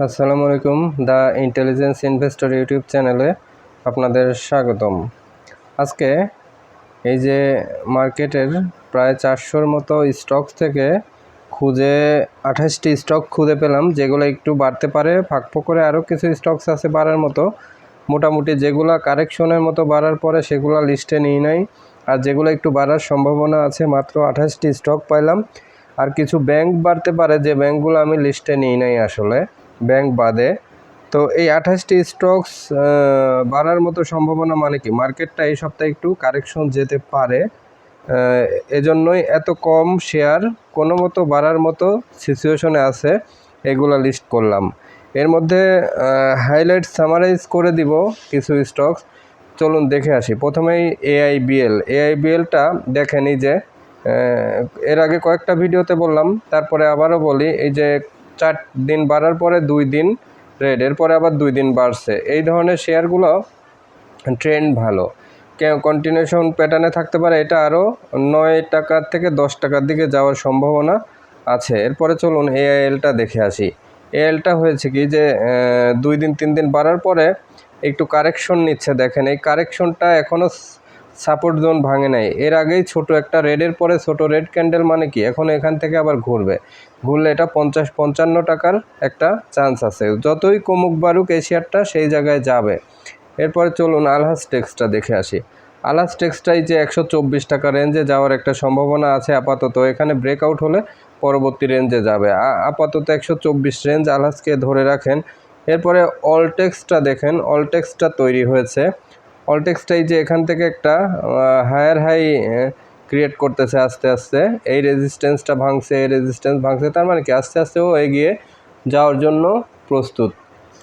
আসসালামু আলাইকুম। The intelligence investor YouTube চ্যানেলে আপনাদের স্বাগতম। আজকে এই যে মার্কেটের প্রায় 400-র মতো স্টক থেকে খুঁজে 28টি স্টক খুঁজে পেলাম, যেগুলো একটু বাড়তে পারে। ফাঁক করে আরও কিছু স্টকস আছে বাড়ার মতো। মোটামুটি যেগুলো কারেকশনের মতো বাড়ার পরে সেগুলো লিস্টে নিই নাই, আর যেগুলো একটু বাড়ার সম্ভাবনা আছে মাত্র 28টি স্টক পাইলাম। আর কিছু ব্যাংক বাড়তে পারে, যে ব্যাংকগুলো আমি লিস্টে নিই নাই আসলে, ব্যাংক বাদে। তো এই 28টি স্টকস বাড়ার মতো সম্ভাবনা মানে কি, মার্কেটটা এই সপ্তাহে একটু কারেকশন যেতে পারে। এজন্যই এত কম শেয়ার কোনো মতো বাড়ার মতো সিচুয়েশনে আছে, এগুলো লিস্ট করলাম। এর মধ্যে হাইলাইট সামারাইজ করে দিব কিছু স্টকস। চলুন দেখে আসি। প্রথমেই এআইবিএলটা দেখেন। এই যে এর আগে কয়েকটা ভিডিওতে বললাম, তারপরে আবারও বলি, এই যে 4 দিন বাড়ার পরে 2 দিন রেড, এরপরে আবার 2 দিন বাড়ছে। এই ধরনের শেয়ারগুলো ট্রেন্ড ভালো, কন্টিনিউশন প্যাটার্নে থাকতে পারে। এটা আরও 9 টাকার থেকে 10 টাকার দিকে যাওয়ার সম্ভাবনা আছে। এরপরে চলুন এআইএলটা দেখে আসি। এআইএলটা হয়েছে কি, যে 2 দিন 3 দিন বাড়ার পরে একটু কারেকশন নিচ্ছে। দেখেন এই কারেকশনটা এখনও সাপোর্ট জোন ভাঙে নাই। এর আগেই ছোট একটা রেডের পরে ছোট রেড ক্যান্ডেল, মানে কি এখন এখান থেকে আবার ঘুরলে এটা 50-55 টাকার একটা চান্স আছে। যতই কমুক বাড়ুক এই শেয়ারটা সেই জায়গায় যাবে। এরপরে চলুন আলহাজ টেক্সটা দেখে আসি। আলহাজ টেক্সটাই যে 124 টাকা রেঞ্জে যাওয়ার একটা সম্ভাবনা আছে আপাতত। এখানে ব্রেকআউট হলে পরবর্তী রেঞ্জে যাবে। আপাতত 124 রেঞ্জ আলহাজকে ধরে রাখেন। এরপরে অলটেক্সটা দেখেন। অলটেক্সটা তৈরি হয়েছে। অলটেক্সটাই যে এখান থেকে একটা হায়ার হাই ক্রিয়েট করতেছে আস্তে আস্তে। এই রেজিস্ট্যান্সটা ভাঙছে, এই রেজিস্ট্যান্স ভাঙছে, তার মানে কি আস্তে আস্তে ও এগিয়ে যাওয়ার জন্য প্রস্তুত।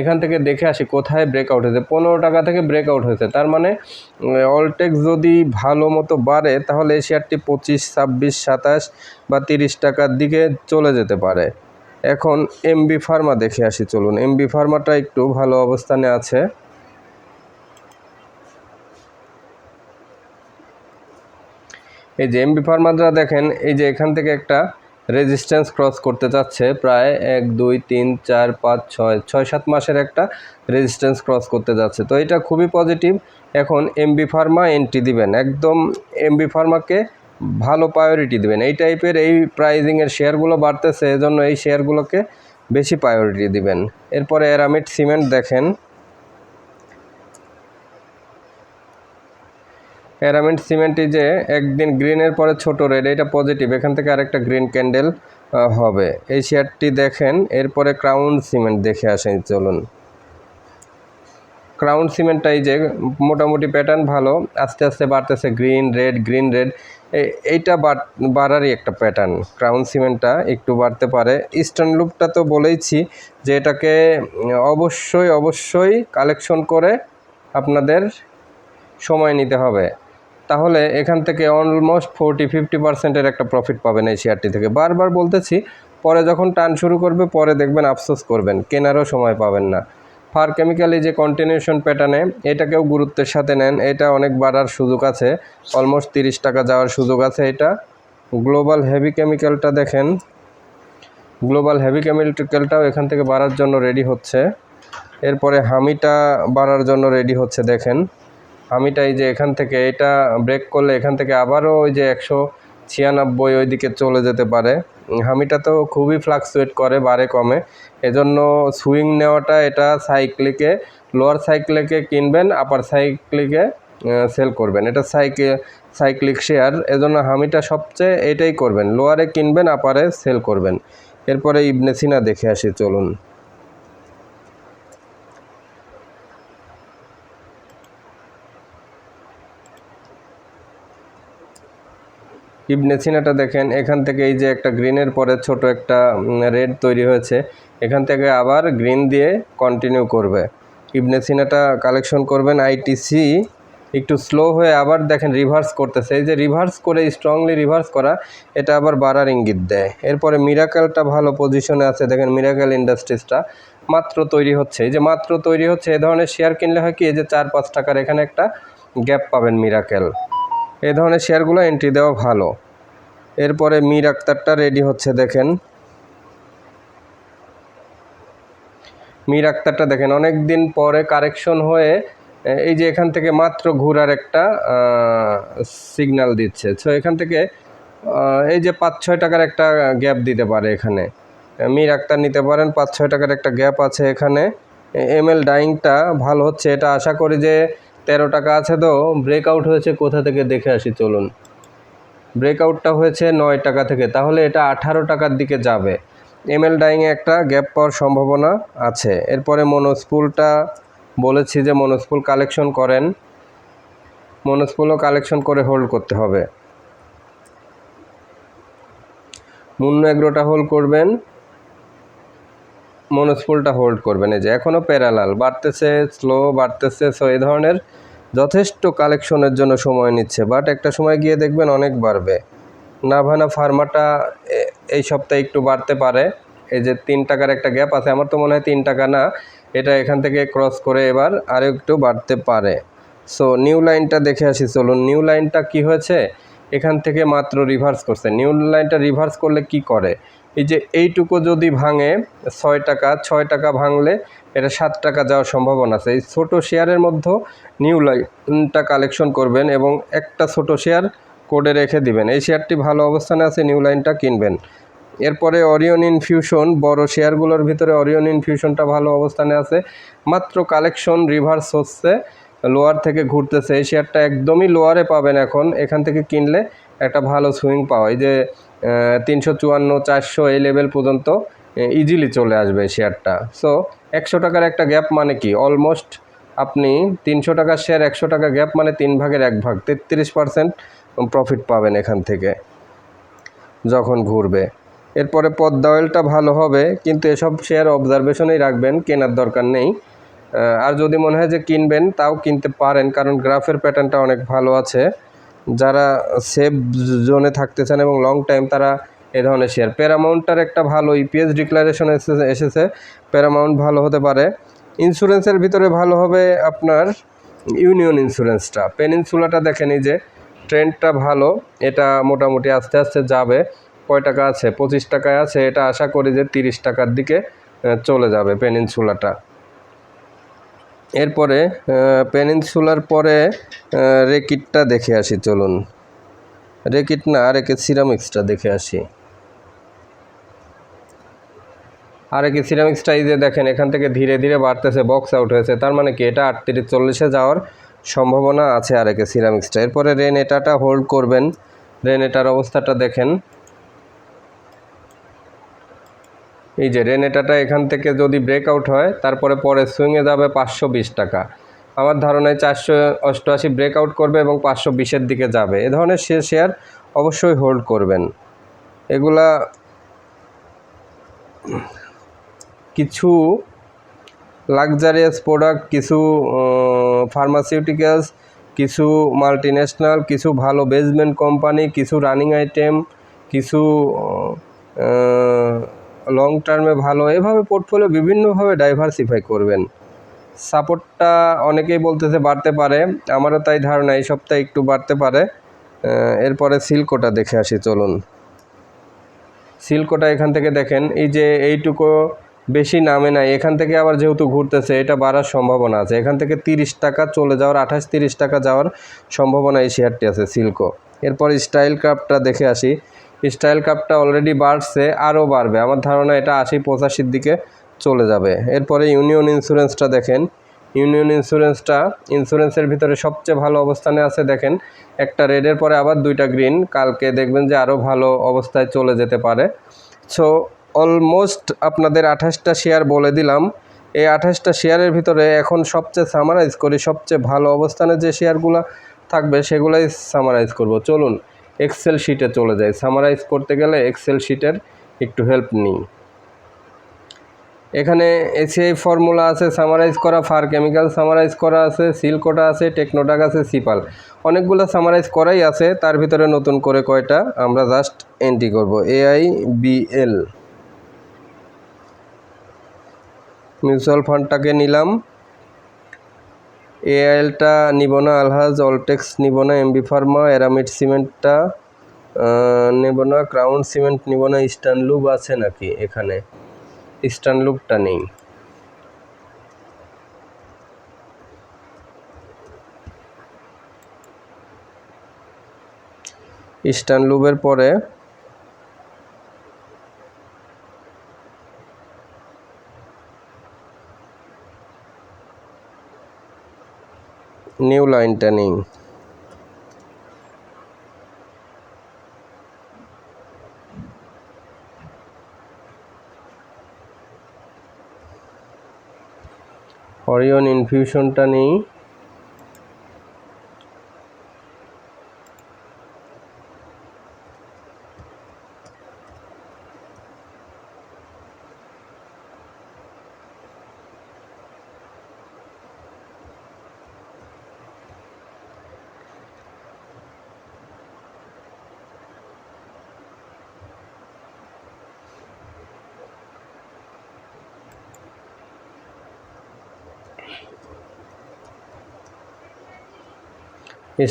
এখান থেকে দেখে আসি কোথায় ব্রেকআউট হয়েছে। 15 টাকা থেকে ব্রেকআউট হয়েছে, তার মানে অলটেক্স যদি ভালো মতো বাড়ে তাহলে এই শেয়ারটি 25, 26, 27 বা 30 টাকার দিকে চলে যেতে পারে। এখন এমবি ফার্মা দেখে আসি। চলুন, এমবি ফার্মাটা একটু ভালো অবস্থানে আছে। এই যে এমবি ফার্মাটা দেখেন, এই যে এখান থেকে একটা রেজিস্ট্যান্স ক্রস করতে যাচ্ছে, প্রায় 1, 2, 3, 4, 5, 6, 7 মাসের একটা রেজিস্ট্যান্স ক্রস করতে যাচ্ছে। তো এটা খুবই পজিটিভ। এখন এমবি ফার্মা এন্ট্রি দিবেন, একদম এমবি ফার্মাকে ভালো প্রায়োরিটি দিবেন। এই টাইপের এই প্রাইজিংয়ের শেয়ারগুলো বাড়তেছে, এজন্য এই শেয়ারগুলোকে বেশি প্রায়োরিটি দিবেন। এরপরে অ্যারামিড সিমেন্ট দেখেন। অ্যারামিড সিমেন্টই যে একদিন গ্রিনের পরে ছোট রেড, এটা পজিটিভ। এখান থেকে আরেকটা গ্রিন ক্যান্ডেল হবে। এই শেয়ারটি দেখেন। এরপরে ক্রাউন সিমেন্ট দেখে আসেন। চলুন, ক্রাউন সিমেন্টটাই যে মোটামুটি প্যাটার্ন ভালো, আস্তে আস্তে বাড়তেছে। গ্রিন রেড, গ্রিন রেড, এইটা বাড়ারই একটা প্যাটার্ন। ক্রাউন সিমেন্টটা একটু বাড়তে পারে। ইস্টার্ন লুপটা তো বলেইছি যে এটাকে অবশ্যই কালেকশন করে আপনাদের সময় নিতে হবে, তাহলে এখান থেকে অলমোস্ট 40-50% একটা প্রফিট পাবেন এই শেয়ারটি থেকে। বারবার বলতেছি, পরে যখন টান শুরু করবে পরে দেখবেন আফসোস করবেন, কেনারও সময় পাবেন না। ফার কেমিক্যালি যে কন্টিনিউশন প্যাটার্নে, এটাকেও গুরুত্বের সাথে নেন। এটা অনেক বাড়ার সুযোগ আছে, অলমোস্ট 30 টাকা যাওয়ার সুযোগ আছে এটা। গ্লোবাল হেভি কেমিক্যালটা দেখেন। গ্লোবাল হেভি কেমিক্যালটাও এখান থেকে বাড়ার জন্য রেডি হচ্ছে। এরপরে হামিটা বাড়ার জন্য রেডি হচ্ছে। দেখেন হামিটাই যে এখান থেকে এটা ব্রেক করলে এখান থেকে আবারও ওই যে 196 ওই দিকে চলে যেতে পারে। হামিটা তো খুবই ফ্লাকচুয়েট করে, বাড়ে কমে, এজন্য সুইং নেওয়াটা, এটা সাইক্লিকে, লোয়ার সাইক্লিকে কিনবেন, আপার সাইক্লিকে সেল করবেন। এটা সাইক্লিক শেয়ার, এজন্য হামিটা সবচেয়ে এটাই করবেন, লোয়ারে কিনবেন, আপারে সেল করবেন। এরপরে ইবনে সিনা দেখে আসি। চলুন, ইবনে সিনাটা দেখেন। এখান থেকে এই যে একটা গ্রিনের পরে ছোট একটা রেড তৈরি হয়েছে, এখান থেকে আবার গ্রিন দিয়ে কন্টিনিউ করবে। ইবনে সিনাটা কালেকশন করবেন। আইটিসি একটু স্লো হয়ে আবার দেখেন রিভার্স করতেছে। এই যে রিভার্স করে, স্ট্রংলি রিভার্স করা, এটা আবার বাড়ার ইঙ্গিত দেয়। এরপরে মিরাকেলটা ভালো পজিশনে আছে। দেখেন মিরাকেল ইন্ডাস্ট্রিজটা মাত্র তৈরি হচ্ছে। এই যে মাত্র তৈরি হচ্ছে, এ ধরনের শেয়ার কিনলে হয় কি, এই যে 4-5 টাকার এখানে একটা গ্যাপ পাবেন মিরাকেল। এই ধরনের শেয়ারগুলো এন্ট্রি দেওয়া ভালো। এরপরে মীর আক্তারটা রেডি হচ্ছে। দেখেন মীর আক্তারটা দেখেন অনেক দিন পরে কারেকশন হয়ে এই যে এখান থেকে মাত্র ঘোরার একটা সিগন্যাল দিচ্ছে। সো এখান থেকে এই যে 5-6 টাকার একটা গ্যাপ দিতে পারে এখানে, মীর আক্তার নিতে পারেন। 5-6 টাকার একটা গ্যাপ আছে এখানে। এমএল ডাইংটা ভালো হচ্ছে, এটা আশা করি যে 13 টাকা আছে। তো ব্রেকআউট হয়েছে কোথা থেকে দেখে আসি চলুন। ব্রেকআউটটা হয়েছে 9 টাকা থেকে, তাহলে এটা 18 টাকার দিকে যাবে। এমএল ডাইংয়ে একটা গ্যাপ পাওয়ার সম্ভাবনা আছে। এরপরে মনোস্পুলটা বলেছি যে মনোস্পুল কালেকশন করেন, মনোস্পুলও কালেকশন করে হোল্ড করতে হবে। মুন্নু এগ্রোটা হোল্ড করবেন, মনোস্পুলটা হোল্ড করবেন। এই যে এখনও প্যারালাল বাড়তেছে, স্লো বাড়তেছে। সো এই ধরনের যথেষ্ট কালেকশনের জন্য সময় নিচ্ছে, বাট একটা সময় গিয়ে দেখবেন অনেক বাড়বে। নাভানা ফার্মাটা এই সপ্তাহে একটু বাড়তে পারে। এই যে 3 টাকার একটা গ্যাপ আছে, আমার তো মনে হয় 3 টাকা না, এটা এখান থেকে ক্রস করে এবার আরও একটু বাড়তে পারে। সো নিউ লাইনটা দেখে আসি চলুন। নিউ লাইনটা কি হয়েছে, এখান থেকে মাত্র রিভার্স করছে। নিউ লাইনটা রিভার্স করলে কি করে, এই যে এইটুকু যদি ভাঙে 6 টাকা, 6 টাকা ভাঙলে এটা 7 টাকা যাওয়ার সম্ভাবনা আছে। এই ছোটো শেয়ারের মধ্যে নিউ লাইনটা কালেকশন করবেন এবং একটা ছোট শেয়ার কোডে রেখে দিবেন। এই শেয়ারটি ভালো অবস্থানে আছে, নিউ লাইনটা কিনবেন। এরপরে অরিয়ন ইনফিউশন, বড় শেয়ারগুলোর ভিতরে অরিয়ন ইনফিউশনটা ভালো অবস্থানে আছে। মাত্র কালেকশন রিভার্স হচ্ছে, লোয়ার থেকে ঘুরতেছে। এই শেয়ারটা একদমই লোয়ারে পাবেন এখন, এখান থেকে কিনলে একটা ভালো সুইং পাওয়া। এই যে 354, 400 এই লেভেল পর্যন্ত ইজিলি চলে আসবে শেয়ারটা। সো 100 টাকার একটা গ্যাপ মানে কি, অলমোস্ট আপনি 300 টাকার শেয়ার 100 টাকা গ্যাপ মানে 3 ভাগের 1 ভাগ, 33% প্রফিট পাবেন এখান থেকে যখন ঘুরবে। এরপরে পদ্মা অয়েলটা ভালো হবে, কিন্তু এসব শেয়ার অবজারভেশনেই রাখবেন, কেনার দরকার নেই। আর যদি মনে হয় যে কিনবেন তাও কিনতে পারেন, কারণ গ্রাফের প্যাটার্নটা অনেক ভালো আছে। যারা সেফ জোনে থাকতে চান এবং লং টাইম, তারা এ ধরনের শেয়ার। প্যারামাউন্টটার একটা ভালো ইপিএস ডিক্লারেশন এসেছে, প্যারামাউন্ট ভালো হতে পারে। ইন্স্যুরেন্সের ভিতরে ভালো হবে আপনার ইউনিয়ন ইন্স্যুরেন্সটা। পেনিনসুলাটা দেখেন, এই যে ট্রেন্ডটা ভালো, এটা মোটামুটি আস্তে আস্তে যাবে। কয় টাকা আছে, 25 টাকায় আছে, এটা আশা করি যে 30 টাকার দিকে চলে যাবে পেনিনসুলাটা। এরপরে পেনিনসুলার পরে রেকিটটা দেখে আসি চলুন। রেকিট না, আরেকে সিরামিক্সটা দেখে আসি। আরেকে সিরামিক্সটা এই যে দেখেন এখান থেকে ধীরে ধীরে বাড়তেছে, বক্স আউট হয়েছে, তার মানে কি এটা 38-40-এ যাওয়ার সম্ভাবনা আছে আরেকে সিরামিক্সটা। এরপরে রেনেটাটা হোল্ড করবেন। রেনেটার অবস্থাটা দেখেন, এই যে রেনেটাটা এখান থেকে যদি ব্রেকআউট হয় তারপরে পরে সুইংয়ে যাবে 520 টাকা। আমার ধারণায় 488 ব্রেকআউট করবে এবং 520-এর দিকে যাবে। এ ধরনের শেয়ার অবশ্যই হোল্ড করবেন। এগুলা কিছু লাক্সারিয়াস প্রোডাক্ট, কিছু ফার্মাসিউটিক্যালস, কিছু মাল্টিন্যাশনাল, কিছু ভালো বেসমেন্ট কোম্পানি, কিছু রানিং আইটেম, কিছু লং টার্মে ভালো, এভাবে পোর্টফোলিও বিভিন্নভাবে ডাইভার্সিফাই করবেন। সাপোর্টটা অনেকেই বলতেছে বাড়তে পারে, আমারও তাই ধারণা এই সপ্তাহে একটু বাড়তে পারে। এরপরে সিল্কোটা দেখে আসি চলুন। সিল্কোটা এখান থেকে দেখেন, এই যে এইটুকু বেশি নামে নাই, এখান থেকে আবার যেহেতু ঘুরতেছে এটা বাড়ার সম্ভাবনা আছে। এখান থেকে 30 টাকা চলে যাওয়ার, 28-30 টাকা যাওয়ার সম্ভাবনা এই শেয়ারটি আছে সিল্কো। এরপর স্টাইল ক্রাফটটা দেখে আসি। স্টাইল ক্রাফটটা অলরেডি বাড়ছে, আরও বাড়বে, আমার ধারণা এটা 80-85-এর দিকে চলে যাবে। এরপরে ইউনিয়ন ইন্স্যুরেন্সটা দেখেন। ইউনিয়ন ইন্স্যুরেন্সের ভিতরে সবচেয়ে ভালো অবস্থানে আছে। দেখেন একটা রেডের পরে আবার 2টা গ্রিন, কালকে দেখবেন যে আরও ভালো অবস্থায় চলে যেতে পারে। সো অলমোস্ট আপনাদের 28টা শেয়ার বলে দিলাম। এই 28টা শেয়ারের ভিতরে এখন সবচেয়ে সামারাইজ করি, সবচেয়ে ভালো অবস্থানে যে শেয়ারগুলো থাকবে সেগুলাই সামারাইজ করব। চলুন এক্সেল শিটে চলে যাই। সামারাইজ করতে গেলে এক্সেল শিটের একটু হেল্প নিই। এখানে এসিআই ফর্মুলা আছে সামারাইজ করা, ফার কেমিক্যাল সামারাইজ করা আছে, সিল্কোটা আছে, টেকনোটাক আছে, সিপাল, অনেকগুলো সামারাইজ করাই আছে। তার ভিতরে নতুন করে কয়টা আমরা জাস্ট এন্ট্রি করব। AIBL মিউচুয়াল ফান্ডটাকে নিলাম, AILটা নিব না, আলহাজ অলটেক্স নিব না, MB ফার্মা, অ্যারামিড সিমেন্টটা নেব না, ক্রাউন সিমেন্ট নিব না। ইস্টার্ন লুব আছে নাকি এখানে, ইস্টার্ন লুবটা নেই। ইস্টার্ন লুবের পরে নিউ লাইন ট্যানিং, অরিয়ন ইনফিউশনটা নেই,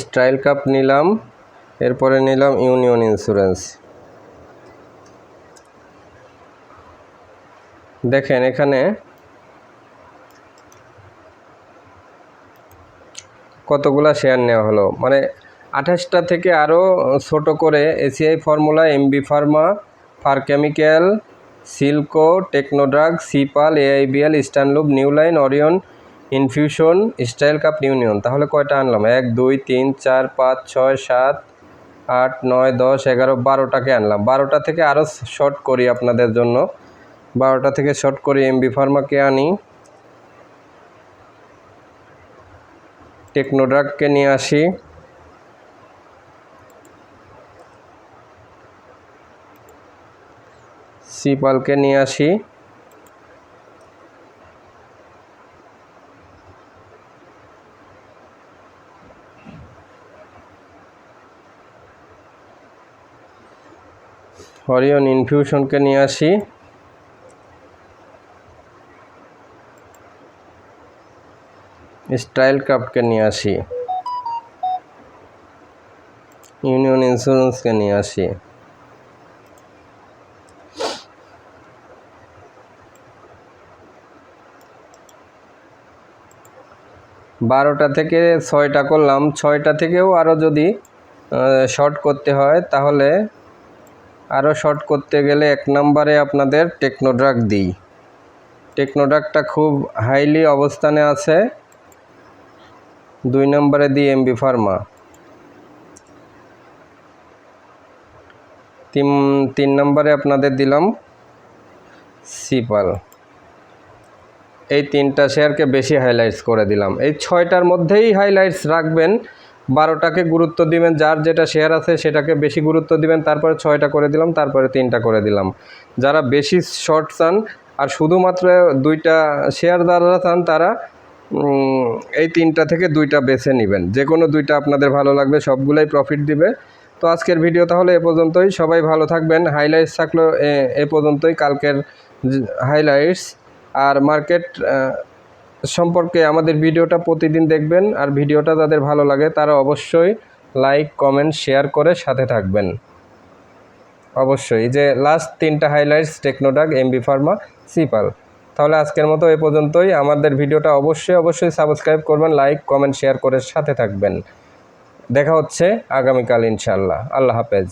স্টাইল কাপ নিলাম, এরপরে নিলাম ইউনিয়ন ইন্স্যুরেন্স। দেখেন এখানে কতগুলা শেয়ার নেওয়া হলো, মানে 28টা থেকে আরও ছোট করে ACI Formula, MB Pharma, Far Chemical, Silco, Technodrug, সিপাল, AIBL, Eastern Lube, New Line, Orion Infusion, স্টাইল কাপ, ইউনিয়ন। তাহলে কয়টা আনলাম? 1 2 3 4 5 6 7 8 9 10 11 12টাকে আনলাম। 12টা থেকে আরও শর্ট করি আপনাদের জন্য, 12টা থেকে শর্ট করি। এমবি ফার্মাকে আনি, টেকনোড্রাগকে নিয়ে আসি, সিপালকে নিয়ে আসি, অরিয়ন ইনফিউশনকে নিয়ে আসি, স্টাইল কাপকে নিয়ে আসি, ইউনিয়ন ইন্স্যুরেন্সকে নিয়ে আসি। বারোটা থেকে 6টা করলাম, 6টা থেকেও আরও যদি শর্ট করতে হয় তাহলে আরও শর্ট করতে গেলে 1 নম্বরে আপনাদের টেকনোড্রাগ দিই। টেকনোড্রাগটা খুব হাইলি অবস্থানে আছে। 2 নম্বরে দিই এমবি ফার্মা। 3 নম্বরে আপনাদের দিলাম সিপাল। এই 3টা শেয়ারকে বেশি হাইলাইটস করে দিলাম। এই 6টার মধ্যেই হাইলাইটস রাখবেন, 12টাকে গুরুত্ব দিবেন, যার যেটা শেয়ার আছে সেটাকে বেশি গুরুত্ব দিবেন, তারপরে 6টা করে দিলাম, তারপরে 3টা করে দিলাম। যারা বেশি শর্ট চান আর শুধুমাত্র 2টা শেয়ার যারা চান তারা এই 3টা থেকে 2টা বেছে নেবেন, যে কোনো 2টা আপনাদের ভালো লাগবে, সবগুলাই প্রফিট দিবে। তো আজকের ভিডিও তাহলে এ পর্যন্তই। সবাই ভালো থাকবেন। হাইলাইটস থাকলো এ পর্যন্তই, কালকের হাইলাইটস। আর মার্কেট সম্পর্কে আমাদের ভিডিওটা প্রতিদিন দেখবেন, আর ভিডিওটা যাদের ভালো লাগে তারা অবশ্যই লাইক, কমেন্ট, শেয়ার করে সাথে থাকবেন অবশ্যই। যে লাস্ট 3টা হাইলাইটস টেকনোড্রাগ, এমবি ফার্মা, সিপাল। তাহলে আজকের মতো এ পর্যন্তই। আমাদের ভিডিওটা অবশ্যই সাবস্ক্রাইব করবেন, লাইক, কমেন্ট, শেয়ার করে সাথে থাকবেন। দেখা হচ্ছে আগামীকাল ইনশাআল্লাহ। আল্লাহ হাফেজ।